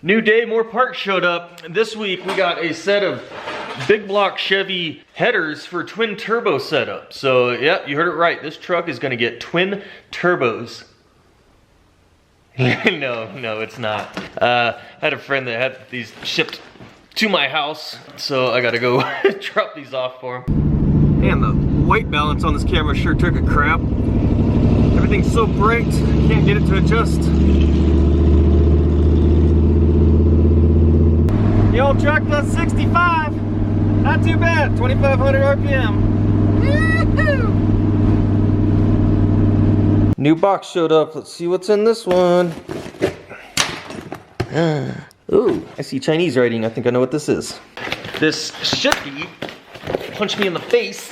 New day, more parts showed up. This week we got a set of big block Chevy headers for twin turbo setup. So yeah, you heard it right. This truck is gonna get twin turbos. no, it's not. I had a friend that had these shipped to my house, so I gotta go drop these off for him. Man, the white balance on this camera sure took a crap. Everything's so bright, I can't get it to adjust. The old truck does 65. Not too bad, 2,500 RPM. New box showed up. Let's see what's in this one. Ooh, I see Chinese writing. I think I know what this is. This should be punch me in the face.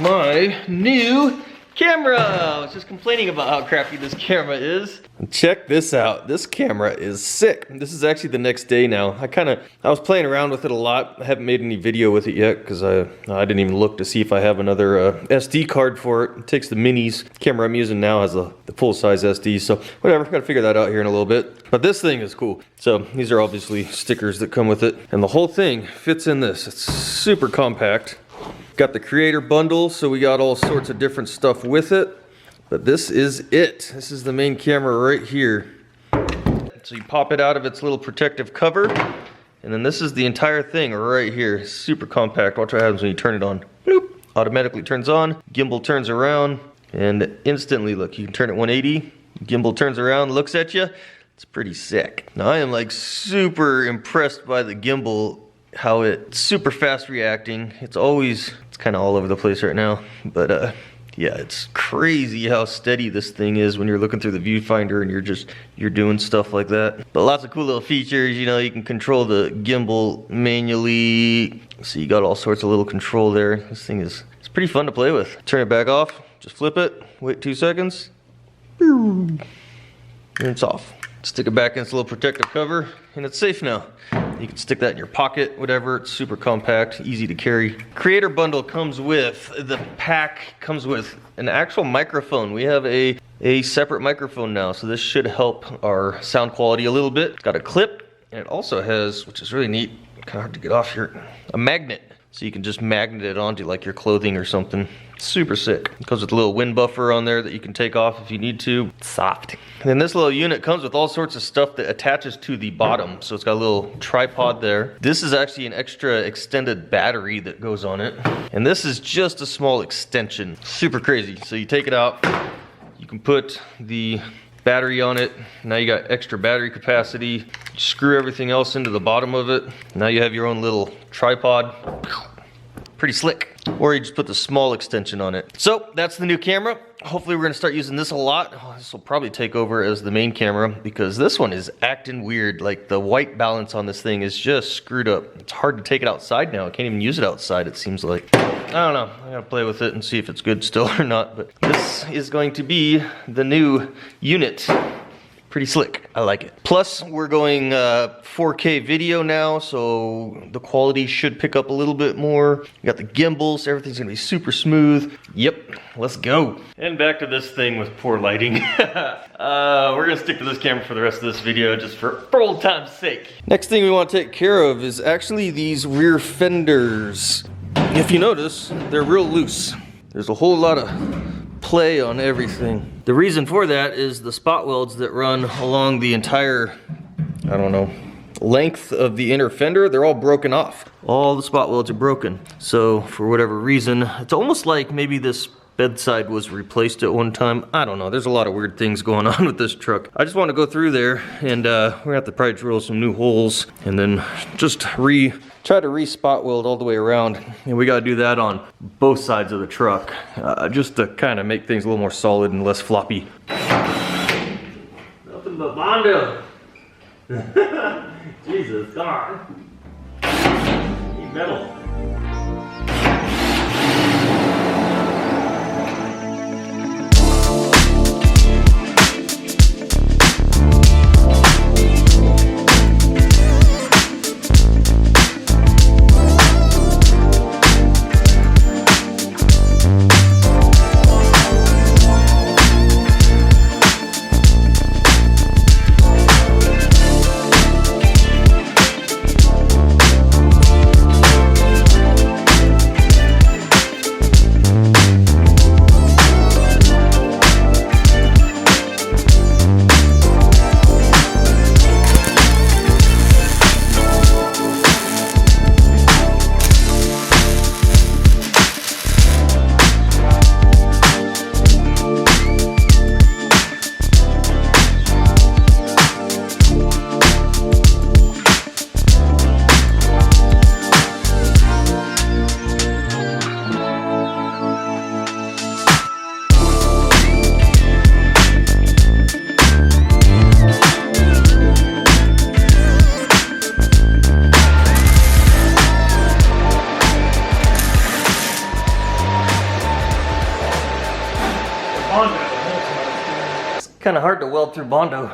My new camera. I was just complaining about how crappy this camera is. Check this out. This camera is sick. This is actually the next day now. I was playing around with it a lot. I haven't made any video with it yet because I didn't even look to see if I have another SD card for it. It takes the minis. The camera I'm using now has the full-size SD, so whatever. Gotta figure that out here in a little bit. But this thing is cool. So these are obviously stickers that come with it, and the whole thing fits in this. It's super compact. Got the creator bundle, so we got all sorts of different stuff with it. But this is it. This is the main camera right here. So you pop it out of its little protective cover, and then this is the entire thing right here. Super compact. Watch what happens when you turn it on. Bloop. Automatically turns on. Gimbal turns around, and instantly, look, you can turn it 180. Gimbal turns around, looks at you. It's pretty sick. Now I am like super impressed by the gimbal. How it's super fast reacting. It's kind of all over the place right now, but yeah, it's crazy how steady this thing is when you're looking through the viewfinder and you're doing stuff like that. But lots of cool little features. You know, you can control the gimbal manually, so you got all sorts of little control there. This thing it's pretty fun to play with. Turn it back off, just flip it, wait 2 seconds, and it's off. Stick it back in its little protective cover, and it's safe now. You can stick that in your pocket, whatever. It's super compact, easy to carry. Creator bundle comes with, the pack comes with an actual microphone. We have a separate microphone now, so this should help our sound quality a little bit. It's got a clip, and it also has, which is really neat, kind of hard to get off here, a magnet. So you can just magnet it onto like your clothing or something. Super sick. It comes with a little wind buffer on there that you can take off if you need to. It's soft. And then this little unit comes with all sorts of stuff that attaches to the bottom. So it's got a little tripod there. This is actually an extra extended battery that goes on it. And this is just a small extension. Super crazy. So you take it out, you can put the battery on it. Now you got extra battery capacity. Screw everything else into the bottom of it. Now you have your own little tripod. Pretty slick. Or you just put the small extension on it. So that's the new camera. Hopefully we're gonna start using this a lot. This will probably take over as the main camera because this one is acting weird. Like the white balance on this thing is just screwed up. It's hard to take it outside now. I can't even use it outside, it seems like. I don't know. I gotta play with it and see if it's good still or not. But this is going to be the new unit. Pretty slick. I like it. Plus, we're going 4K video now, so the quality should pick up a little bit more. We got the gimbal, so everything's gonna be super smooth. Yep, let's go. And back to this thing with poor lighting. We're gonna stick to this camera for the rest of this video, just for old time's sake. Next thing we want to take care of is actually these rear fenders. If you notice, they're real loose. There's a whole lot of play on everything. The reason for that is the spot welds that run along the entire, I don't know, length of the inner fender, they're all broken off. All the spot welds are broken. So for whatever reason, it's almost like maybe this bedside was replaced at one time. I don't know, there's a lot of weird things going on with this truck. I just want to go through there and we're gonna have to probably drill some new holes and then just try to re-spot weld all the way around. And we gotta do that on both sides of the truck, just to kind of make things a little more solid and less floppy. Nothing but Bondo. Jesus, God. Need metal. Bondo. It's kind of hard to weld through Bondo.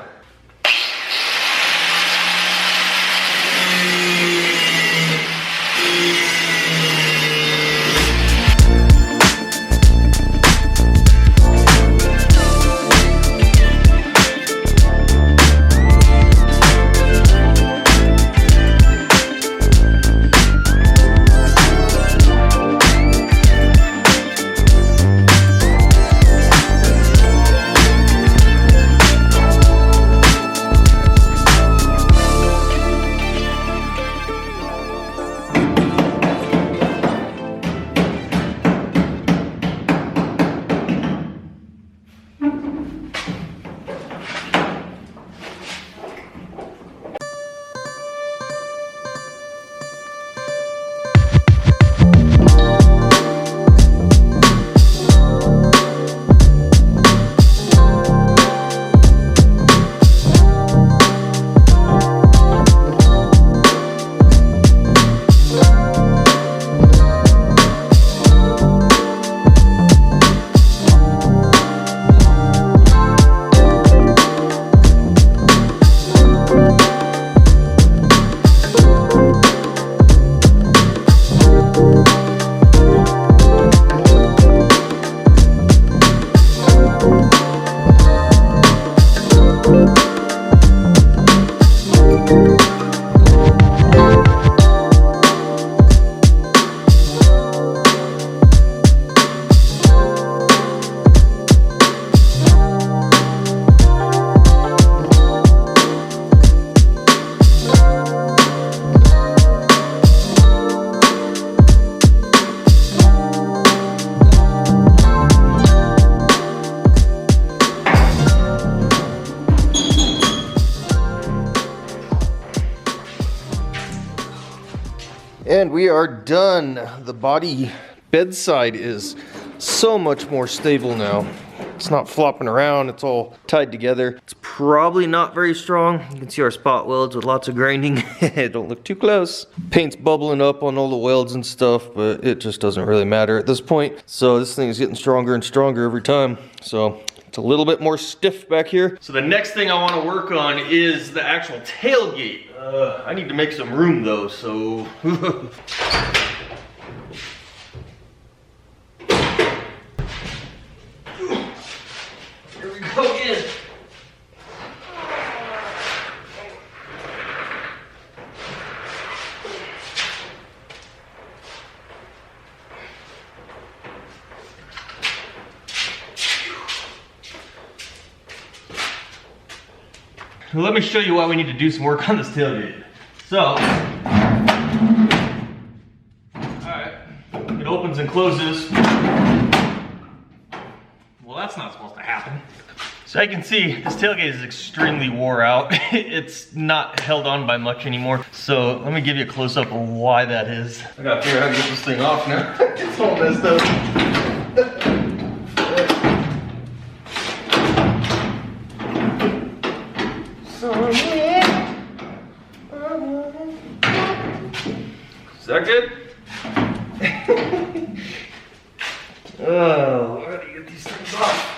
And we are done. The body bedside is so much more stable now. It's not flopping around, it's all tied together. It's probably not very strong. You can see our spot welds with lots of grinding. Don't look too close. Paint's bubbling up on all the welds and stuff, but it just doesn't really matter at this point. So this thing is getting stronger and stronger every time. So it's a little bit more stiff back here. So the next thing I want to work on is the actual tailgate. I need to make some room though, so. Here we go again. Let me show you why we need to do some work on this tailgate. So, alright, it opens and closes. Well, that's not supposed to happen. So you can see, this tailgate is extremely wore out. It's not held on by much anymore. So let me give you a close-up of why that is. I gotta figure out how to get this thing off now. It's all messed up. Is that good? Oh, how do you get these things off?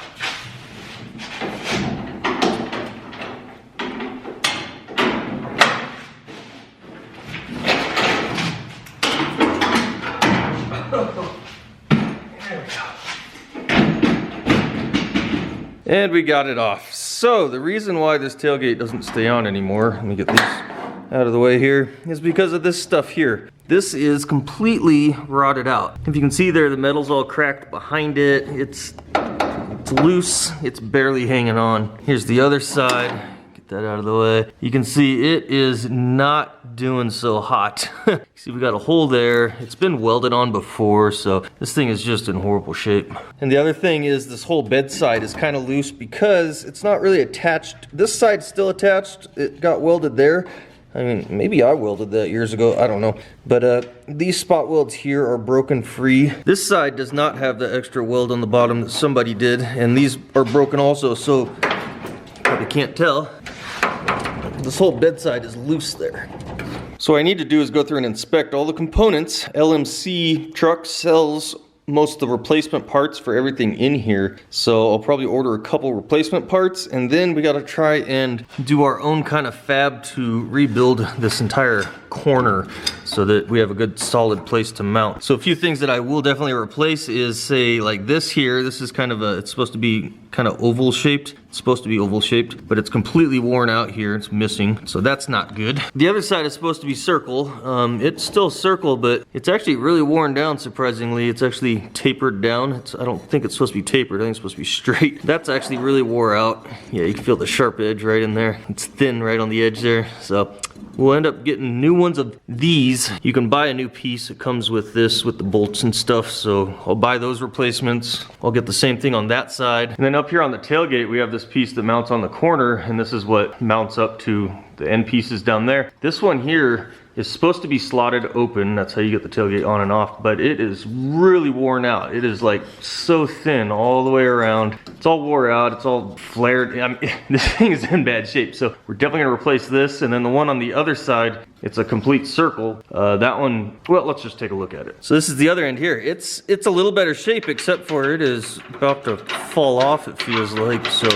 And we got it off. So the reason why this tailgate doesn't stay on anymore, let me get these out of the way here, is because of this stuff here. This is completely rotted out. If you can see there, the metal's all cracked behind it. It's loose, it's barely hanging on. Here's the other side. Get that out of the way. You can see it is not doing so hot. See, we got a hole there. It's been welded on before, so this thing is just in horrible shape. And the other thing is this whole bedside is kind of loose because it's not really attached. This side's still attached. It got welded there. I mean, maybe I welded that years ago, I don't know. But these spot welds here are broken free. This side does not have the extra weld on the bottom that somebody did, and these are broken also, so probably can't tell. This whole bedside is loose there. So what I need to do is go through and inspect all the components. LMC truck sells most of the replacement parts for everything in here. So I'll probably order a couple replacement parts, and then we gotta try and do our own kind of fab to rebuild this entire corner so that we have a good solid place to mount. So a few things that I will definitely replace is, say, like this here. This is kind of it's supposed to be kind of oval shaped. It's supposed to be oval shaped, but it's completely worn out here. It's missing, so that's not good. The other side is supposed to be circle. It's still circle, but it's actually really worn down, surprisingly. It's actually tapered down. I don't think it's supposed to be tapered. I think it's supposed to be straight. That's actually really wore out. Yeah, you can feel the sharp edge right in there. It's thin right on the edge there, so we'll end up getting new ones of these. You can buy a new piece. It comes with this, with the bolts and stuff, so I'll buy those replacements. I'll get the same thing on that side. And then up here on the tailgate, we have this piece that mounts on the corner, and this is what mounts up to the end pieces down there. This one here is supposed to be slotted open. That's how you get the tailgate on and off, but it is really worn out. It is like so thin all the way around. It's all wore out, it's all flared. I mean, this thing is in bad shape, so we're definitely gonna replace this. And then the one on the other side, it's a complete circle. That one, well, let's just take a look at it. So this is the other end here. It's a little better shape, except for it is about to fall off, it feels like. So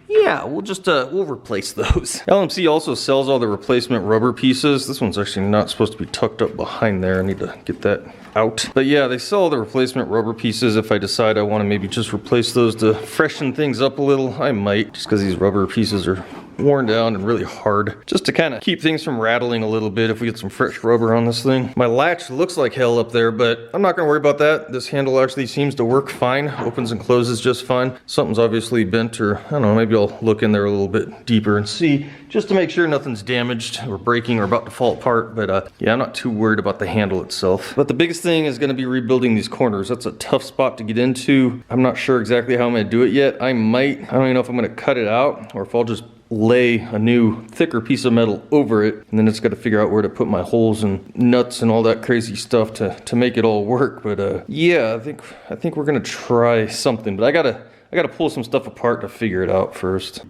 yeah, we'll just we'll replace those. LMC also sells all the replacement rubber pieces. This one's actually not supposed to be tucked up behind there. I need to get that out. But yeah, they sell all the replacement rubber pieces. If I decide I want to maybe just replace those to freshen things up a little, I might, just because these rubber pieces are worn down and really hard, just to kind of keep things from rattling a little bit if we get some fresh rubber on this thing. My latch looks like hell up there, but I'm not gonna worry about that. This handle actually seems to work fine, opens and closes just fine. Something's obviously bent, or I don't know, maybe I'll look in there a little bit deeper and see, just to make sure nothing's damaged or breaking or about to fall apart. But yeah, I'm not too worried about the handle itself. But the biggest thing is gonna be rebuilding these corners. That's a tough spot to get into. I'm not sure exactly how I'm gonna do it yet. I don't even know if I'm gonna cut it out or if I'll just lay a new thicker piece of metal over it, and then it's got to figure out where to put my holes and nuts and all that crazy stuff to make it all work. But yeah, I think we're gonna try something, but I gotta pull some stuff apart to figure it out first.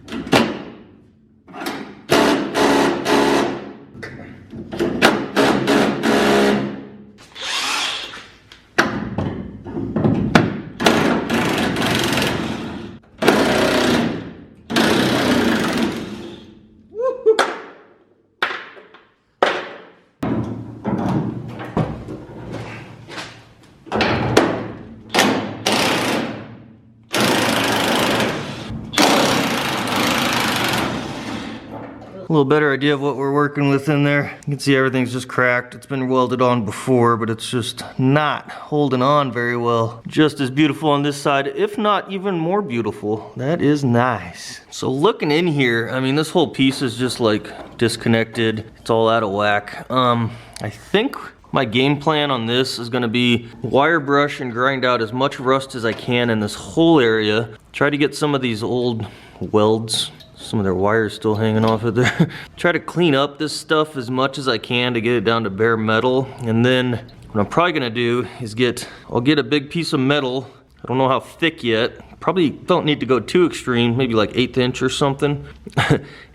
A little better idea of what we're working with in there. You can see everything's just cracked. It's been welded on before, but it's just not holding on very well. Just as beautiful on this side, if not even more beautiful. That is nice. So looking in here, I mean, this whole piece is just like disconnected. It's all out of whack. I think my game plan on this is gonna be wire brush and grind out as much rust as I can in this whole area. Try to get some of these old welds, some of their wires still hanging off of there. Try to clean up this stuff as much as I can to get it down to bare metal. And then what I'm probably gonna do is I'll get a big piece of metal. I don't know how thick yet. Probably don't need to go too extreme, maybe like 1/8 inch or something.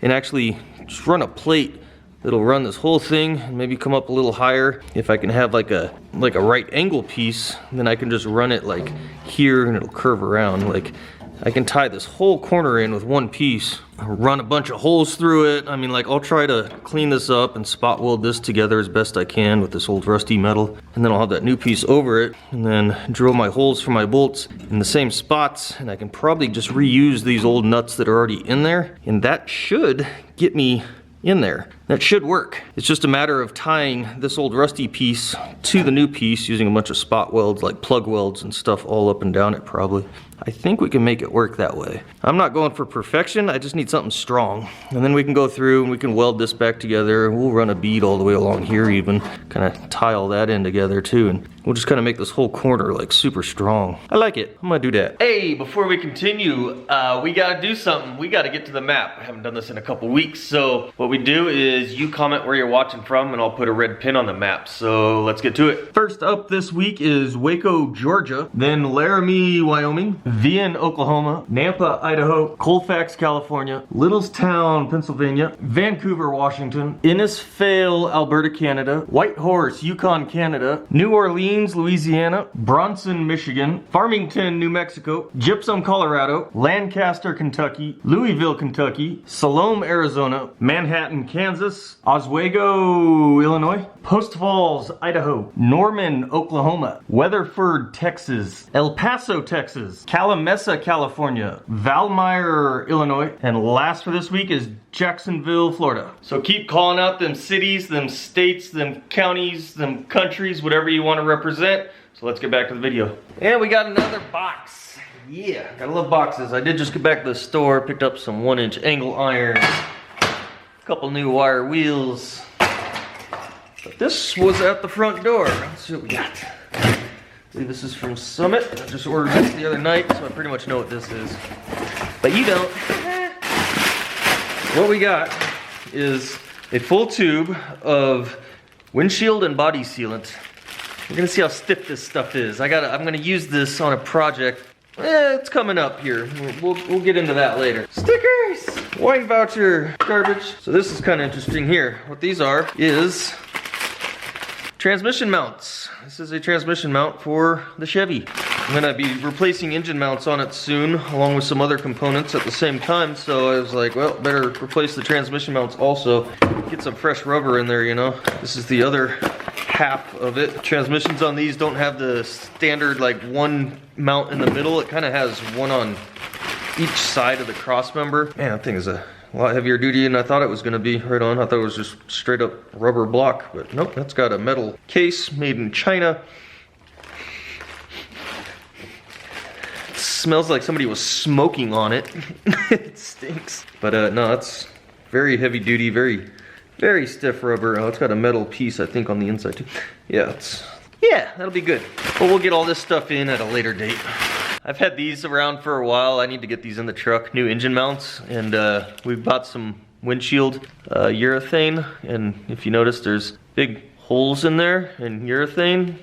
And actually just run a plate that'll run this whole thing and maybe come up a little higher. If I can have like a right angle piece, then I can just run it like here and it'll curve around. Like I can tie this whole corner in with one piece, run a bunch of holes through it. I mean, like, I'll try to clean this up and spot weld this together as best I can with this old rusty metal. And then I'll have that new piece over it and then drill my holes for my bolts in the same spots. And I can probably just reuse these old nuts that are already in there. And that should get me in there. That should work. It's just a matter of tying this old rusty piece to the new piece using a bunch of spot welds, like plug welds and stuff all up and down it probably. I think we can make it work that way. I'm not going for perfection, I just need something strong. And then we can go through and we can weld this back together. We'll run a bead all the way along here even, kind of tie all that in together too. And we'll just kind of make this whole corner like super strong. I like it, I'm gonna do that. Hey, before we continue, we gotta do something. We gotta get to the map. I haven't done this in a couple weeks. So what we do is is you comment where you're watching from and I'll put a red pin on the map. So let's get to it. First up this week is Waco, Georgia, then Laramie, Wyoming, Vian, Oklahoma, Nampa, Idaho, Colfax, California, Littlestown, Pennsylvania, Vancouver, Washington, Innisfail, Alberta, Canada, Whitehorse, Yukon, Canada, New Orleans, Louisiana, Bronson, Michigan, Farmington, New Mexico, Gypsum, Colorado, Lancaster, Kentucky, Louisville, Kentucky, Salome, Arizona, Manhattan, Kansas, Oswego, Illinois, Post Falls, Idaho, Norman, Oklahoma, Weatherford, Texas, El Paso, Texas, Calamessa, California, Valmeyer, Illinois, and last for this week is Jacksonville, Florida. So keep calling out them cities, them states, them counties, them countries, whatever you want to represent. So let's get back to the video. And we got another box. Yeah, gotta love boxes. I did just get back to the store, picked up some 1-inch angle irons, a couple new wire wheels. But this was at the front door. Let's see what we got. I believe this is from Summit. I just ordered this the other night, so I pretty much know what this is. But you don't. What we got is a full tube of windshield and body sealant. We're gonna see how stiff this stuff is. I'm gonna use this on a project. It's coming up here. We'll get into that later. Stickers! Wine voucher garbage. So this is kind of interesting here. What these are is transmission mounts. This is a transmission mount for the Chevy. I'm gonna be replacing engine mounts on it soon, along with some other components at the same time. So I was like, well, better replace the transmission mounts also. Get some fresh rubber in there, you know. This is the other half of it. Transmissions on these don't have the standard like one mount in the middle. It kind of has one on each side of the cross member. Man, that thing is a lot heavier duty than I thought it was gonna be right on. I thought it was just straight up rubber block, but nope, that's got a metal case made in China. It smells like somebody was smoking on it. It stinks. But no, it's very heavy duty, very stiff rubber. Oh, it's got a metal piece, I think, on the inside too. Yeah, that'll be good. But we'll get all this stuff in at a later date. I've had these around for a while. I need to get these in the truck, new engine mounts, and we bought some windshield urethane. And if you notice, there's big holes in there in urethane.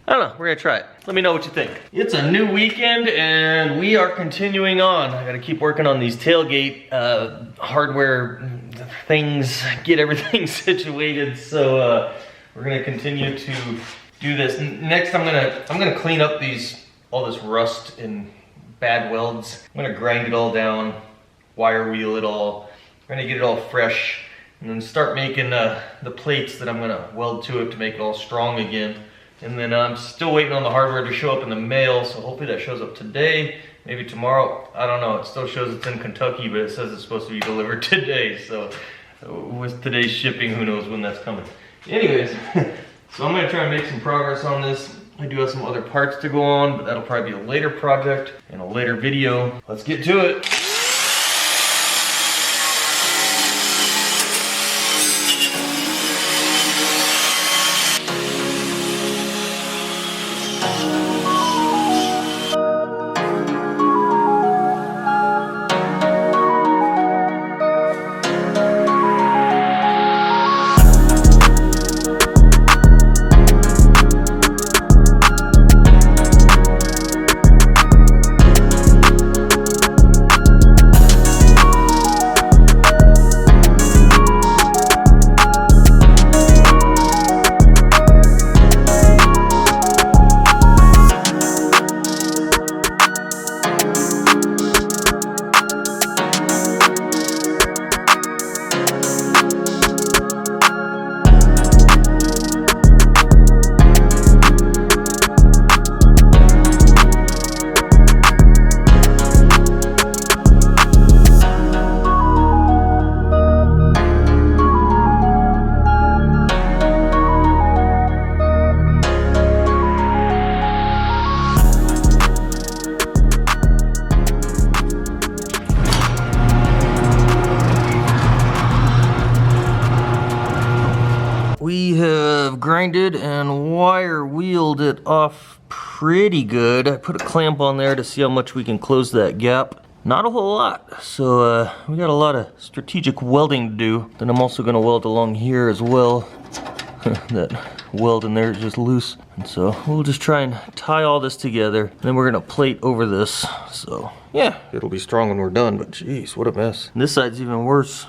I don't know, we're gonna try it. Let me know what you think. It's a new weekend and we are continuing on. I gotta keep working on these tailgate hardware things, get everything situated. So we're gonna continue to do this. Next I'm gonna clean up all this rust and bad welds. I'm gonna grind it all down, wire wheel it all. I'm gonna get it all fresh and then start making the plates that I'm gonna weld to it to make it all strong again. And then I'm still waiting on the hardware to show up in the mail, so hopefully that shows up today, maybe tomorrow. I don't know, it still shows it's in Kentucky, but it says it's supposed to be delivered today. So with today's shipping, who knows when that's coming. Anyways, so I'm gonna try and make some progress on this. I do have some other parts to go on, but that'll probably be a later project and a later video. Let's get to it. grinded and wire wheeled it off pretty good. I put a clamp on there to see how much we can close that gap. not a whole lot. So we got a lot of strategic welding to do. Then I'm also gonna weld along here as well. That weld in there is just loose. And so we'll just try and tie all this together. And then we're gonna plate over this. So yeah, it'll be strong when we're done, but geez, what a mess. And this side's even worse.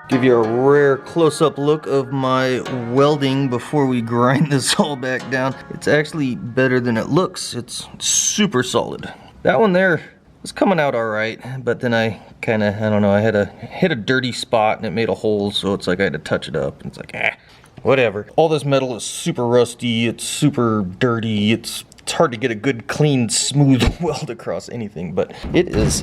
Give you a rare close-up look of my welding before we grind this all back down. It's actually better than it looks. It's super solid. That one there was coming out all right, but then I don't know, I had hit a dirty spot and it made a hole, so it's like I had to touch it up. And it's like, whatever. All this metal is super rusty, it's super dirty, it's hard to get a good, clean, smooth weld across anything, but it is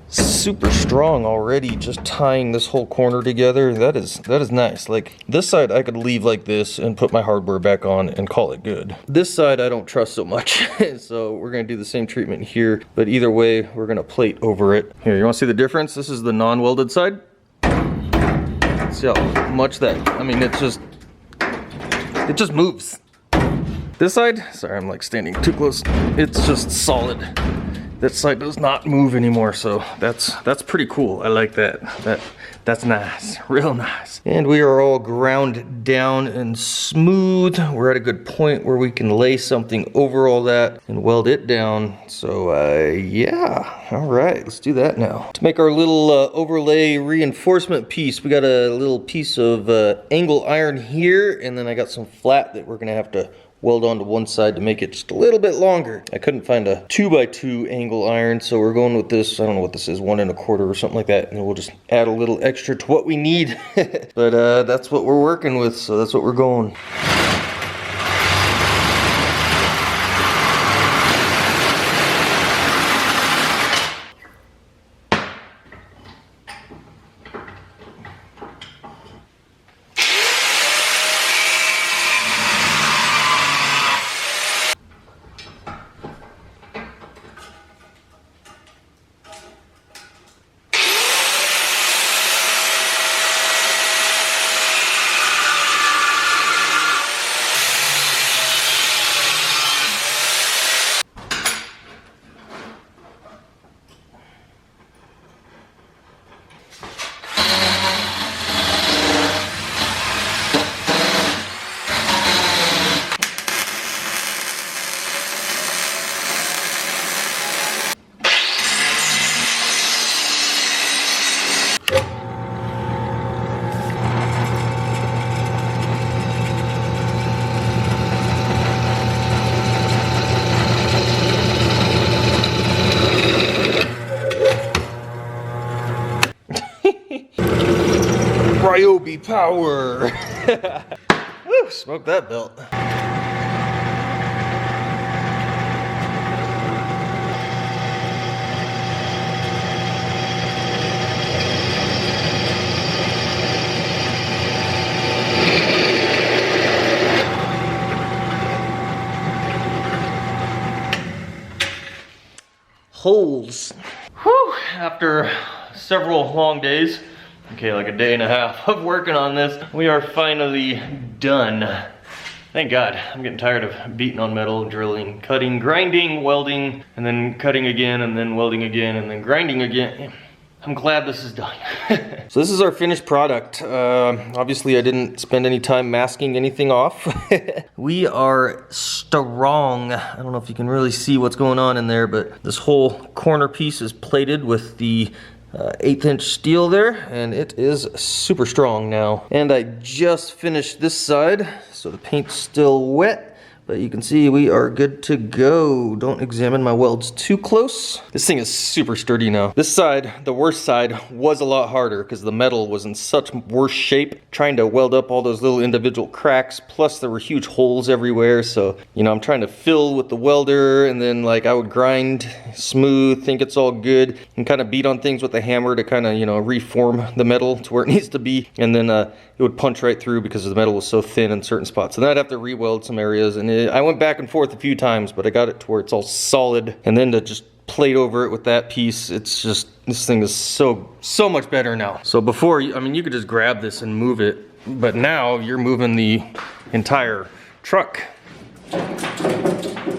super strong already, just tying this whole corner together. That is nice. Like this side I could leave like this and put my hardware back on and call it good. This side I don't trust so much. So we're gonna do the same treatment here, but either way we're gonna plate over it. Here, you wanna see the difference? This is the non-welded side. See how much that, I mean, it just moves. This side, sorry, I'm like standing too close. It's just solid. That side does not move anymore, so that's pretty cool. I like that. That's nice, real nice. And we are all ground down and smooth. We're at a good point where we can lay something over all that and weld it down. So yeah, all right, let's do that now. To make our little overlay reinforcement piece, we got a little piece of angle iron here, and then I got some flat that we're gonna have to weld onto one side to make it just a little bit longer. I couldn't find a 2x2 angle iron, so we're going with this, I don't know what this is, 1 1/4 or something like that, and we'll just add a little extra to what we need. But that's what we're working with, so that's what we're going. Ryobi power! Woo, smoke that belt. Holes. Whew, after several long days, okay, like a day and a half of working on this, we are finally done. Thank God. I'm getting tired of beating on metal, drilling, cutting, grinding, welding, and then cutting again, and then welding again, and then grinding again. I'm glad this is done. So this is our finished product. Obviously I didn't spend any time masking anything off. We are strong. I don't know if you can really see what's going on in there, but this whole corner piece is plated with the 1/8" steel there, and it is super strong now. And I just finished this side, so the paint's still wet. But you can see we are good to go. Don't examine my welds too close. This thing is super sturdy now. This side, the worst side, was a lot harder because the metal was in such worse shape. Trying to weld up all those little individual cracks, plus there were huge holes everywhere. So, you know, I'm trying to fill with the welder, and then like I would grind smooth, think it's all good, and kind of beat on things with the hammer to kind of, you know, reform the metal to where it needs to be. And then it would punch right through because the metal was so thin in certain spots. And then I'd have to re-weld some areas, and I went back and forth a few times, but I got it to where it's all solid. And then to just plate over it with that piece, it's just, this thing is so much better now. So before, I mean, you could just grab this and move it, but now you're moving the entire truck.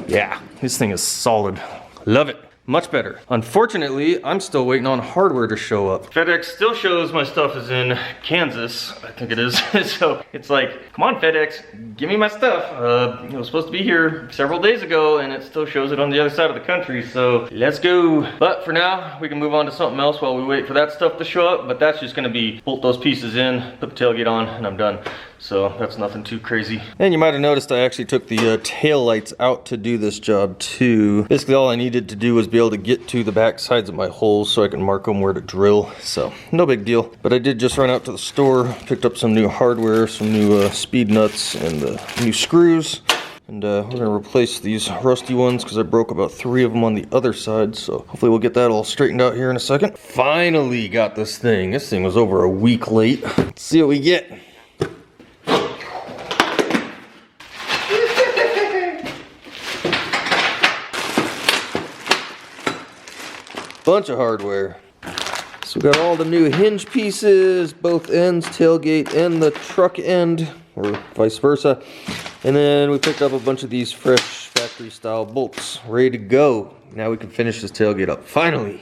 Yeah, this thing is solid. Love it. Much better. Unfortunately, I'm still waiting on hardware to show up. FedEx still shows my stuff is in Kansas, I think it is. So it's like, come on FedEx, give me my stuff. It was supposed to be here several days ago, and it still shows it on the other side of the country, so let's go. But for now, we can move on to something else while we wait for that stuff to show up, but that's just gonna be bolt those pieces in, put the tailgate on, and I'm done. So that's nothing too crazy. And you might have noticed I actually took the tail lights out to do this job too. Basically all I needed to do was be able to get to the back sides of my holes so I can mark them where to drill. So no big deal. But I did just run out to the store, picked up some new hardware, some new speed nuts and new screws. And we're gonna replace these rusty ones because I broke about 3 of them on the other side. So hopefully we'll get that all straightened out here in a second. Finally got this thing. This thing was over a week late. Let's see what we get. Bunch of hardware. So we got all the new hinge pieces, both ends, tailgate and the truck end, or vice versa. And then we picked up a bunch of these fresh factory style bolts, ready to go. Now we can finish this tailgate up, finally.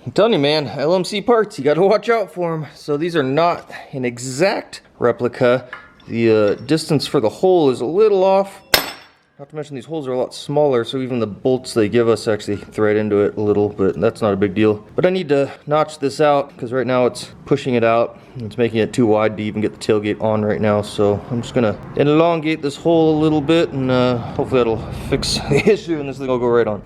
I'm telling you, man, LMC parts, you gotta watch out for them. So these are not an exact replica. The distance for the hole is a little off. Not to mention these holes are a lot smaller, so even the bolts they give us actually thread into it a little, but that's not a big deal. But I need to notch this out because right now it's pushing it out. It's making it too wide to even get the tailgate on right now, so I'm just gonna elongate this hole a little bit, and hopefully that'll fix the issue and this thing will go right on.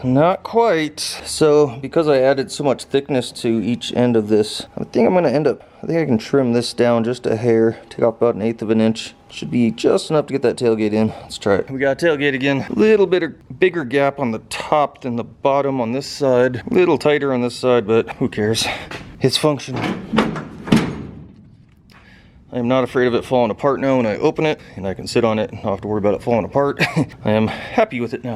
Not quite. So because I added so much thickness to each end of this, I think I can trim this down just a hair, take off about 1/8 of an inch. Should be just enough to get that tailgate in. Let's try it. We got a tailgate again. A little bit bigger gap on the top than the bottom on this side. A little tighter on this side, but who cares? It's functional. I am not afraid of it falling apart now when I open it, and I can sit on it and not have to worry about it falling apart. I am happy with it now.